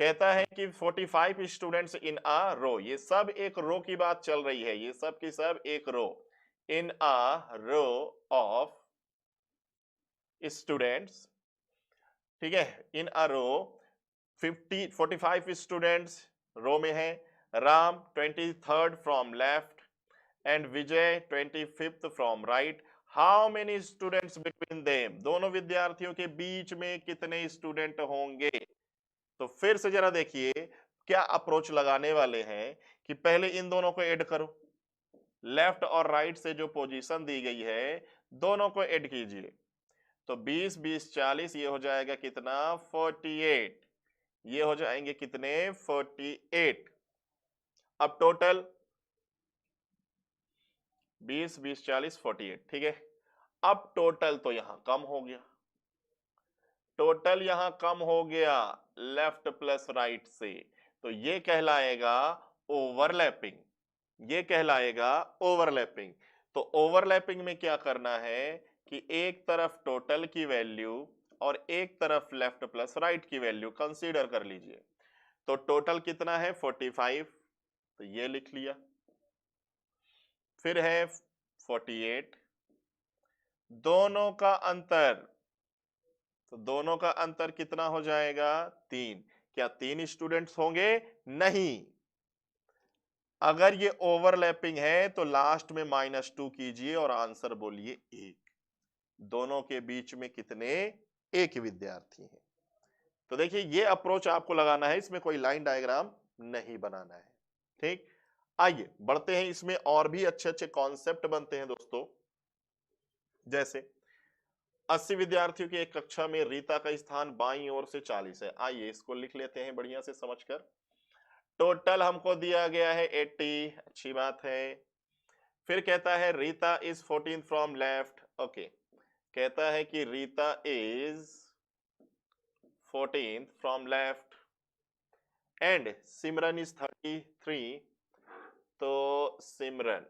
कहता है कि 45 स्टूडेंट्स इन अ रो, ये सब एक रो की बात चल रही है, ये सब की सब एक रो, इन अ रो ऑफ स्टूडेंट्स, ठीक है, इन अ रो 45 स्टूडेंट्स रो में है, Ram 23rd from left and Vijay 25th from right, how many students between them, दोनों विद्यार्थियों के बीच में कितने स्टूडेंट होंगे। तो फिर से जरा देखिए क्या अप्रोच लगाने वाले हैं कि पहले इन दोनों को ऐड करो, लेफ्ट और राइट से जो पोजीशन दी गई है दोनों को ऐड कीजिए, तो 20 20 40, ये हो जाएगा कितना 48, ये हो जाएंगे कितने 48। अब टोटल 20 20 40 48, ठीक है। अब टोटल तो यहां कम हो गया, टोटल यहां कम हो गया लेफ्ट प्लस राइट से, तो ये कहलाएगा ओवरलैपिंग, ये कहलाएगा ओवरलैपिंग। तो ओवरलैपिंग में क्या करना है कि एक तरफ टोटल की वैल्यू और एक तरफ लेफ्ट प्लस राइट की वैल्यू कंसीडर कर लीजिए। तो टोटल कितना है 45, तो ये लिख लिया, फिर है 48, दोनों का अंतर, तो दोनों का अंतर कितना हो जाएगा 3, क्या 3 स्टूडेंट्स होंगे, नहीं, अगर ये ओवरलैपिंग है तो लास्ट में -2 कीजिए और आंसर बोलिए 1, दोनों के बीच में कितने, एक विद्यार्थी हैं। तो देखिए ये अप्रोच आपको लगाना है, इसमें कोई लाइन डायग्राम नहीं बनाना है, ठीक। आइए बढ़ते हैं, इसमें और भी अच्छे अच्छे कॉन्सेप्ट बनते हैं दोस्तों, जैसे 80 विद्यार्थियों की एक कक्षा में रीता का स्थान बाईं ओर से 40 है, आइए इसको लिख लेते हैं बढ़िया से समझकर। टोटल हमको दिया गया है 80, अच्छी बात है। फिर कहता है Rita is 14 from left, okay, कहता है कि Rita is 14 from left and Simran is 33, तो Simran,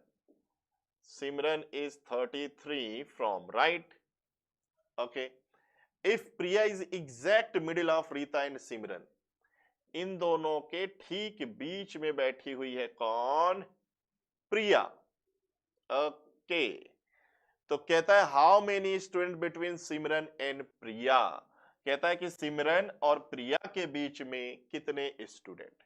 Simran is 33 from right, okay. If Priya is exact middle of Rita and Simran, इन दोनों के ठीक बीच में बैठी हुई है कौन, प्रिया, ओके। तो कहता है how many student between Simran and Priya, कहता है कि सिमरन और प्रिया के बीच में कितने स्टूडेंट।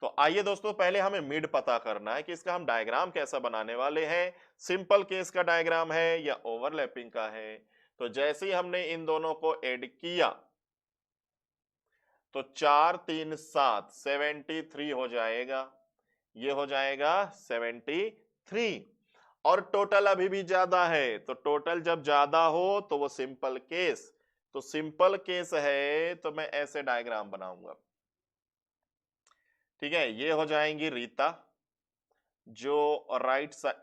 तो आइए दोस्तों पहले हमें मिड पता करना है कि इसका हम डायग्राम कैसा बनाने वाले हैं, सिंपल केस का डायग्राम है या ओवरलैपिंग का है। तो जैसे ही हमने इन दोनों को ऐड किया तो 4 3 7 73 हो जाएगा, ये हो जाएगा 73, और टोटल अभी भी ज्यादा है, तो टोटल जब ज्यादा हो तो वो सिंपल केस, तो सिंपल केस है तो मैं ऐसे डायग्राम बनाऊंगा, ठीक है। ये हो जाएंगी रीता जो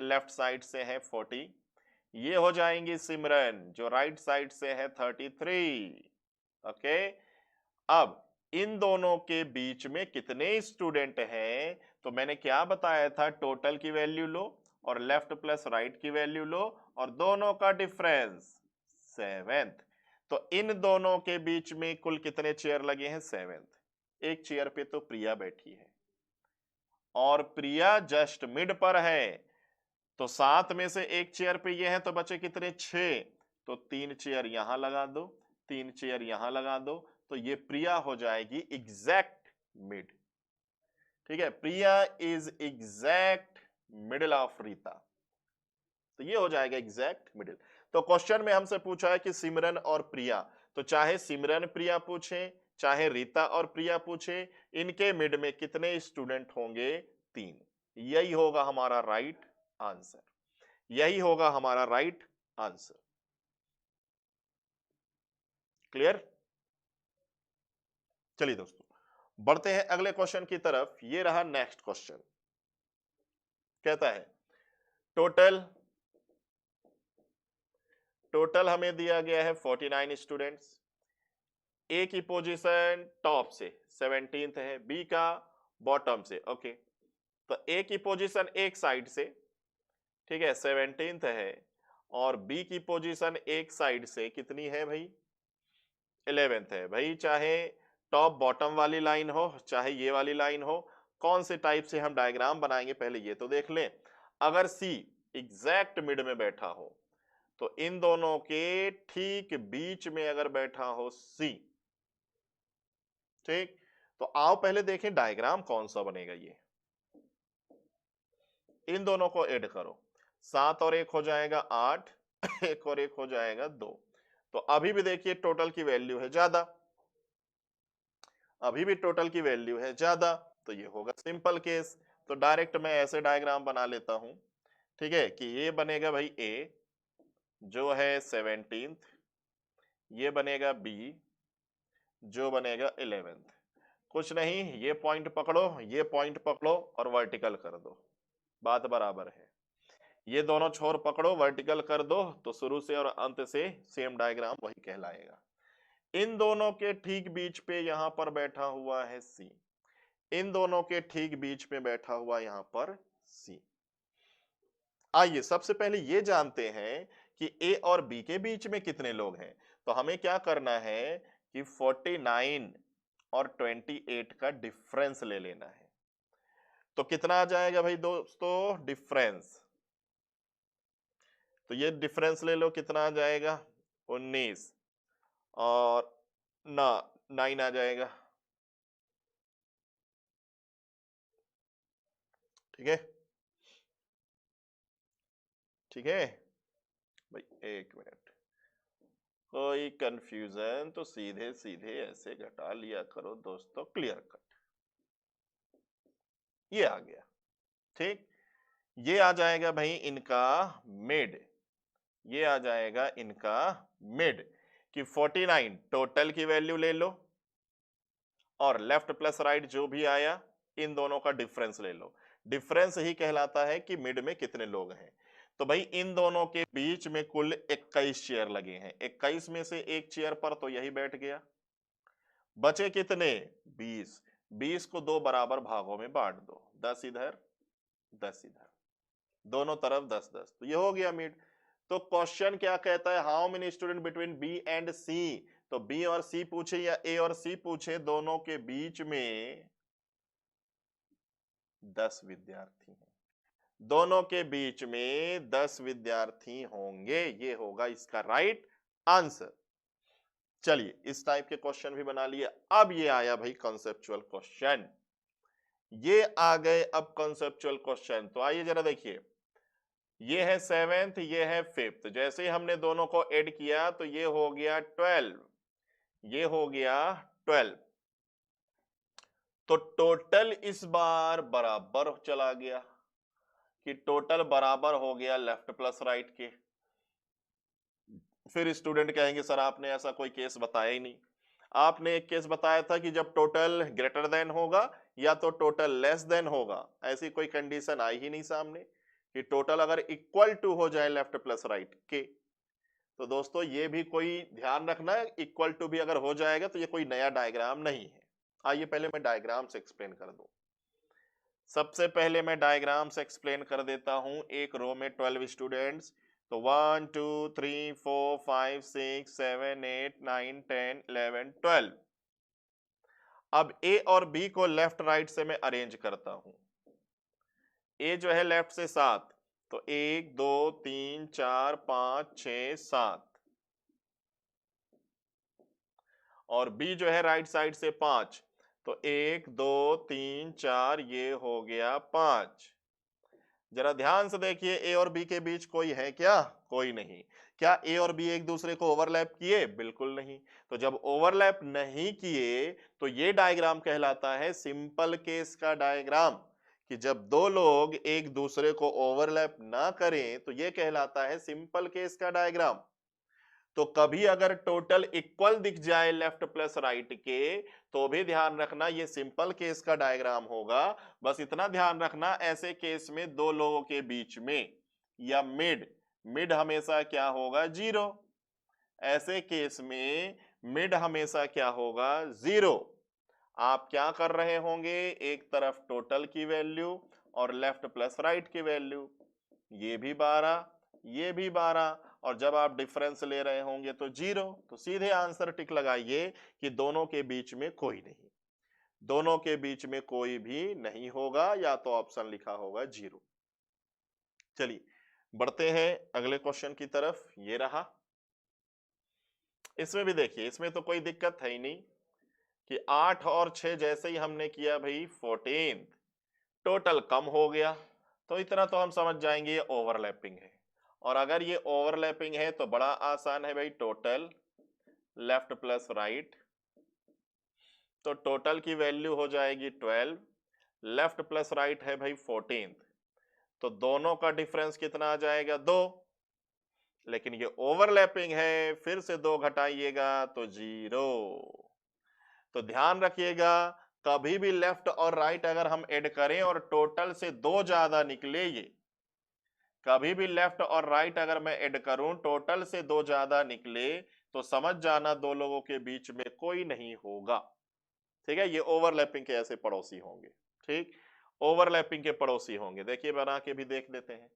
लेफ्ट साइड से है 40, ये हो जाएंगी सिमरन जो राइट साइड से है 33, ओके। अब इन दोनों के बीच में कितने स्टूडेंट हैं, तो मैंने क्या बताया था, टोटल की वैल्यू लो और लेफ्ट प्लस राइट की वैल्यू लो और दोनों का डिफरेंस 7th, तो इन दोनों के बीच में कुल कितने चेयर लगे हैं 7th, एक चेयर पे तो प्रिया बैठी है और प्रिया जस्ट मिड पर है, तो 7 में से एक चेयर पे ये है तो बचे कितने 6, तो 3 चेयर यहां लगा दो, 3 चेयर यहां लगा दो, तो ये प्रिया हो जाएगी एग्जैक्ट मिड, ठीक है। Priya is exact middle of Rita, तो ये हो जाएगा एग्जैक्ट मिडिल। तो क्वेश्चन में हमसे पूछा है कि सिमरन और प्रिया, तो चाहे सिमरन प्रिया पूछे चाहे रीता और प्रिया पूछे, इनके मिड में कितने स्टूडेंट होंगे 3, यही होगा हमारा राइट आंसर, यही होगा हमारा राइट आंसर, क्लियर। चलिए दोस्तों बढ़ते हैं अगले क्वेश्चन की तरफ, ये रहा नेक्स्ट क्वेश्चन, कहता है टोटल, टोटल हमें दिया गया है 49 स्टूडेंट्स, ए की पोजीशन टॉप से 17th है, बी का बॉटम से, ओके। तो ए की पोजीशन एक साइड से, ठीक है 17th है, और बी की पोजीशन एक साइड से कितनी है भाई 11th है भाई, चाहे टॉप बॉटम वाली लाइन हो चाहे ये वाली लाइन हो, कौन से टाइप से हम डायग्राम बनाएंगे पहले ये तो देख लें। अगर सी एग्जैक्ट मिड में बैठा हो तो इन दोनों के ठीक बीच में अगर बैठा हो सी, ठीक, तो आओ पहले देखें डायग्राम कौन सा बनेगा। ये इन दोनों को ऐड करो, 7 और 1 हो जाएगा 8, 1 और 1 हो जाएगा 2। तो अभी भी देखिए टोटल की वैल्यू है ज्यादा, अभी भी टोटल की वैल्यू है ज्यादा, तो ये होगा सिंपल केस। तो डायरेक्ट मैं ऐसे डायग्राम बना लेता हूं, ठीक है, कि ये बनेगा भाई ए जो है 17th, ये बनेगा बी जो बनेगा 11th। कुछ नहीं, ये पॉइंट पकड़ो, ये पॉइंट पकड़ो और वर्टिकल कर दो, बात बराबर है। ये दोनों छोर पकड़ो वर्टिकल कर दो, तो शुरू से और अंत से सेम डायग्राम वही कहलाएगा। इन दोनों के ठीक बीच पे यहां पर बैठा हुआ है सी, इन दोनों के ठीक बीच में बैठा हुआ यहां पर सी। आइए सबसे पहले ये जानते हैं कि ए और बी के बीच में कितने लोग हैं। तो हमें क्या करना है कि 49 और 28 का डिफरेंस ले लेना है। तो कितना आ जाएगा भाई दोस्तों डिफरेंस, तो ये डिफरेंस ले लो, कितना आ जाएगा 19 और ना 9 आ जाएगा, ठीक है, ठीक है भाई। एक मिनट, कोई कंफ्यूजन तो सीधे सीधे ऐसे घटा लिया करो दोस्तों, क्लियर कट। ये आ गया, ठीक, ये आ जाएगा भाई इनका मिड, ये आ जाएगा इनका मिड कि 49 टोटल की वैल्यू ले लो और लेफ्ट प्लस राइट जो भी आया इन दोनों का डिफरेंस ले लो। डिफरेंस ही कहलाता है कि मिड में कितने लोग हैं। तो भाई इन दोनों के बीच में कुल 21 चेयर लगे हैं, 21 में से एक चेयर पर तो यही बैठ गया, बचे कितने 20, 20 को दो बराबर भागों में बांट दो, 10 इधर 10 इधर, दोनों तरफ 10 10, तो ये हो गया मिड। तो क्वेश्चन क्या कहता है, how many student between B and C. तो बी और सी पूछे या ए और सी पूछे, दोनों के बीच में 10 विद्यार्थी हैं, दोनों के बीच में 10 विद्यार्थी होंगे, ये होगा इसका राइट आंसर। चलिए इस टाइप के क्वेश्चन भी बना लिए। अब ये आया भाई कॉन्सेप्चुअल क्वेश्चन, ये आ गए अब कॉन्सेप्चुअल क्वेश्चन। तो आइए जरा देखिए, ये है 7th, ये है 5th, जैसे ही हमने दोनों को ऐड किया तो ये हो गया 12, ये हो गया 12। तो टोटल इस बार बराबर चला गया, कि टोटल बराबर हो गया लेफ्ट प्लस राइट के। फिर स्टूडेंट कहेंगे सर आपने ऐसा कोई केस बताया ही नहीं। आपने एक केस बताया था कि जब टोटल ग्रेटर देन होगा या तो टोटल लेस देन होगा, ऐसी कोई कंडीशन आई ही नहीं सामने कि टोटल अगर इक्वल टू हो जाए लेफ्ट प्लस राइट के। तो दोस्तों ये भी कोई ध्यान रखना, इक्वल टू भी अगर हो जाएगा तो ये कोई नया डायग्राम नहीं है। आइए पहले मैं डायग्राम से एक्सप्लेन कर दूं। सबसे पहले मैं डायग्राम से एक्सप्लेन कर देता हूं। एक रो में 12 स्टूडेंट्स, तो 1 2 3 4 5 6 7 8 9 10 11 12। अब ए और बी को लेफ्ट राइट से मैं अरेंज करता हूं। ए जो है लेफ्ट से 7, तो 1 2 3 4 5 6 7, और बी जो है राइट साइड से 5, तो 1 2 3 4, ये हो गया 5। जरा ध्यान से देखिए, ए और बी के बीच कोई है क्या, कोई नहीं। क्या ए और बी एक दूसरे को ओवरलैप किए, बिल्कुल नहीं। तो जब ओवरलैप नहीं किए तो ये डायग्राम कहलाता है सिंपल केस का डायग्राम, कि जब दो लोग एक दूसरे को ओवरलैप ना करें तो ये कहलाता है सिंपल केस का डायग्राम। तो कभी अगर टोटल इक्वल दिख जाए लेफ्ट प्लस राइट के, तो भी ध्यान रखना ये सिंपल केस का डायग्राम होगा। बस इतना ध्यान रखना, ऐसे केस में दो लोगों के बीच में या मिड, मिड हमेशा क्या होगा, जीरो। ऐसे केस में मिड हमेशा क्या होगा, जीरो। आप क्या कर रहे होंगे, एक तरफ टोटल की वैल्यू और लेफ्ट प्लस राइट की वैल्यू, ये भी 12, ये भी 12, और जब आप डिफरेंस ले रहे होंगे तो 0, तो सीधे आंसर टिक लगाइए कि दोनों के बीच में कोई नहीं, दोनों के बीच में कोई भी नहीं होगा, या तो ऑप्शन लिखा होगा 0। चलिए बढ़ते हैं अगले क्वेश्चन की तरफ। ये रहा, इसमें भी देखिए, इसमें तो कोई दिक्कत है ही नहीं कि 8 और 6 जैसे ही हमने किया भाई 14 टोटल कम हो गया, तो इतना तो हम समझ जाएंगे ये ओवरलैपिंग है। और अगर ये ओवरलैपिंग है तो बड़ा आसान है भाई, टोटल लेफ्ट प्लस राइट, तो टोटल की वैल्यू हो जाएगी 12, लेफ्ट प्लस राइट है भाई 14, तो दोनों का डिफरेंस कितना आ जाएगा 2, लेकिन ये ओवरलैपिंग है, फिर से 2 घटाइएगा तो 0। तो ध्यान रखिएगा, कभी भी लेफ्ट और राइट अगर हम ऐड करें और टोटल से 2 ज्यादा निकले, ये कभी भी लेफ्ट और राइट अगर मैं ऐड करूं टोटल से 2 ज्यादा निकले, तो समझ जाना दो लोगों के बीच में कोई नहीं होगा। ठीक है, ये ओवरलैपिंग के ऐसे पड़ोसी होंगे। ठीक, ओवरलैपिंग के पड़ोसी होंगे। देखिए बना के भी देख लेते हैं।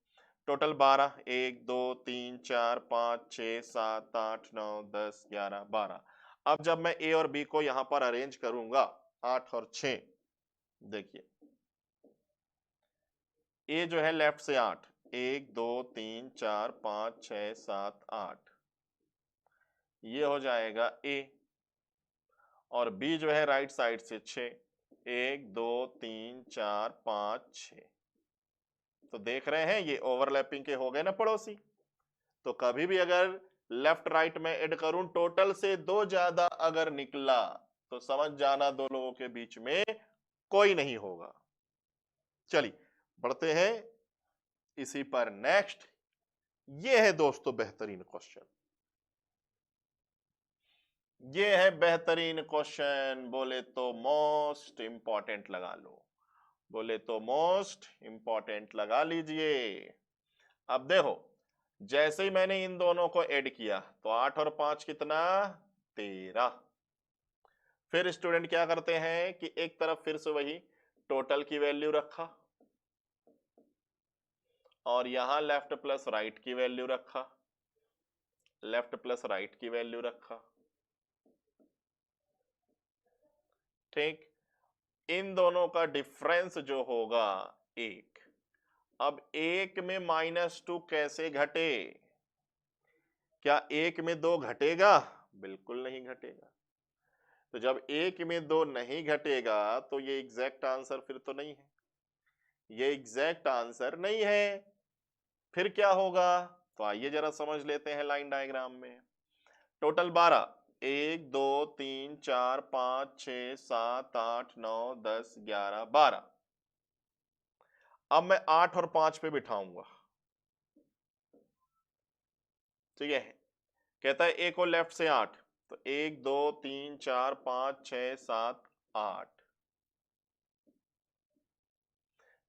टोटल 12, 1 2 3 4 5 6 7 8 9 10 11 12। अब जब मैं ए और बी को यहां पर अरेंज करूंगा 8 और 6, देखिए ए जो है लेफ्ट से 8, 1 2 3 4 5 6 7 8, ये हो जाएगा ए। और बी जो है राइट साइड से 6, 1 2 3 4 5 6। तो देख रहे हैं ये ओवरलैपिंग के हो गए ना पड़ोसी। तो कभी भी अगर लेफ्ट राइट में ऐड करूं टोटल से 2 ज्यादा अगर निकला, तो समझ जाना दो लोगों के बीच में कोई नहीं होगा। चलिए बढ़ते हैं इसी पर नेक्स्ट। ये है दोस्तों बेहतरीन क्वेश्चन, ये है बेहतरीन क्वेश्चन, बोले तो मोस्ट इंपॉर्टेंट लगा लो, बोले तो मोस्ट इंपॉर्टेंट लगा लीजिए। अब देखो, जैसे ही मैंने इन दोनों को ऐड किया तो 8 और 5 कितना 13। फिर स्टूडेंट क्या करते हैं कि एक तरफ फिर से वही टोटल की वैल्यू रखा, और यहां लेफ्ट प्लस राइट की वैल्यू रखा, लेफ्ट प्लस राइट की वैल्यू रखा। ठीक, इन दोनों का डिफरेंस जो होगा 1। अब 1 में -2 कैसे घटे? क्या 1 में 2 घटेगा? बिल्कुल नहीं घटेगा। तो जब 1 में 2 नहीं घटेगा तो ये एग्जैक्ट आंसर फिर तो नहीं है, ये एग्जैक्ट आंसर नहीं है। फिर क्या होगा? तो आइए जरा समझ लेते हैं लाइन डायग्राम में। टोटल 12, 1 2 3 4 5 6 7 8 9 10 11 12। अब मैं 8 और 5 पे बिठाऊंगा। ठीक है, कहता है ए को लेफ्ट से 8, तो 1 2 3 4 5 6 7 8।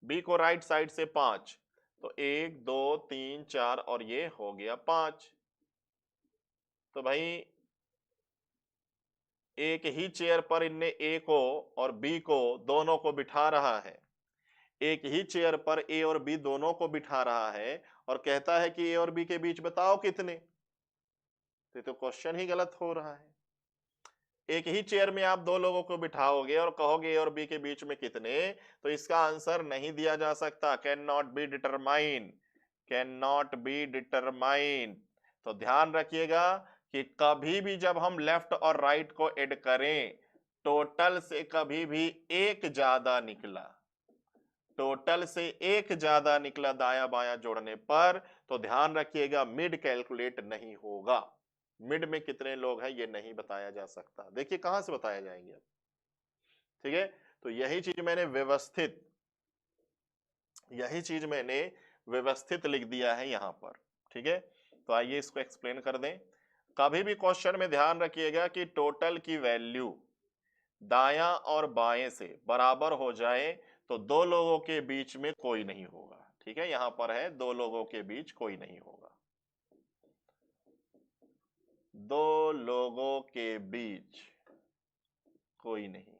बी को राइट साइड से 5, तो 1 2 3 4 और ये हो गया 5। तो भाई एक ही चेयर पर इनने ए को और बी को दोनों को बिठा रहा है, एक ही चेयर पर ए और बी दोनों को बिठा रहा है, और कहता है कि ए और बी के बीच बताओ कितने। तो क्वेश्चन ही गलत हो रहा है। एक ही चेयर में आप दो लोगों को बिठाओगे और कहोगे ए और बी के बीच में कितने, तो इसका आंसर नहीं दिया जा सकता, can not be determine, can not be determine. तो ध्यान रखिएगा कि कभी भी जब हम लेफ्ट और राइट को ऐड करें, टोटल से कभी भी एक ज्यादा निकला, टोटल से एक ज्यादा निकला दाया बाया जोड़ने पर, तो ध्यान रखिएगा मिड कैलकुलेट नहीं होगा। मिड में कितने लोग हैं ये नहीं बताया जा सकता। देखिए कहां से बताया जाएंगे अब। ठीक है, तो यही चीज मैंने व्यवस्थित, यही चीज मैंने व्यवस्थित लिख दिया है यहां पर। ठीक है, तो आइए इसको एक्सप्लेन कर दें। कभी भी क्वेश्चन में ध्यान रखिएगा कि टोटल की वैल्यू दायां और बाएं से बराबर हो जाए तो दो लोगों के बीच में कोई नहीं होगा। ठीक है, यहां पर है दो लोगों के बीच कोई नहीं होगा, दो लोगों के बीच कोई नहीं।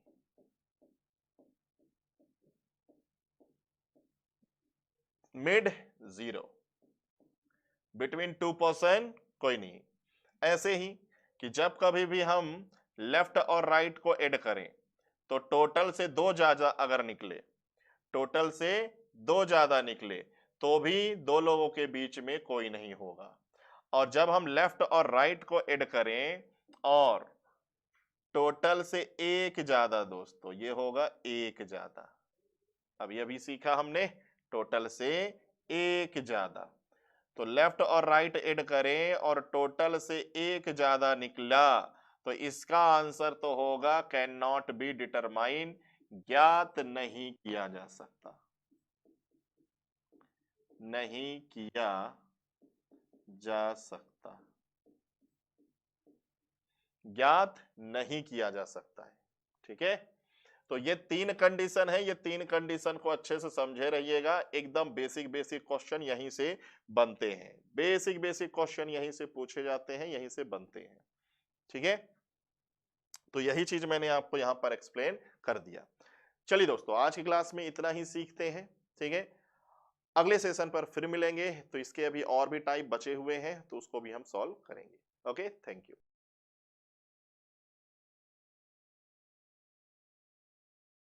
मिड 0, बिटवीन 2% कोई नहीं। ऐसे ही कि जब कभी भी हम लेफ्ट और राइट को ऐड करें तो टोटल से 2 ज्यादा अगर निकले, टोटल से 2 ज्यादा निकले तो भी 2 लोगों के बीच में कोई नहीं होगा। और जब हम लेफ्ट और राइट को ऐड करें और टोटल से 1 ज्यादा दोस्तों, ये होगा 1 ज्यादा। अभी अभी सीखा हमने, टोटल से 1 ज्यादा। तो लेफ्ट और राइट ऐड करें और टोटल से 1 ज्यादा निकला तो इसका आंसर तो होगा कैन नॉट बी डिटरमाइन, ज्ञात नहीं किया जा सकता, नहीं किया जा सकता, ज्ञात नहीं किया जा सकता है। ठीक है, तो ये 3 कंडीशन है, ये 3 कंडीशन को अच्छे से समझे रहिएगा। एकदम बेसिक बेसिक क्वेश्चन यहीं से बनते हैं, बेसिक बेसिक क्वेश्चन यहीं से पूछे जाते हैं, यहीं से बनते हैं। ठीक है, तो यही चीज मैंने आपको यहाँ पर एक्सप्लेन कर दिया। चलिए दोस्तों, आज की क्लास में इतना ही सीखते हैं। ठीक है, अगले सेशन पर फिर मिलेंगे। तो इसके अभी और भी टाइप बचे हुए हैं तो उसको भी हम सॉल्व करेंगे। Okay, thank you.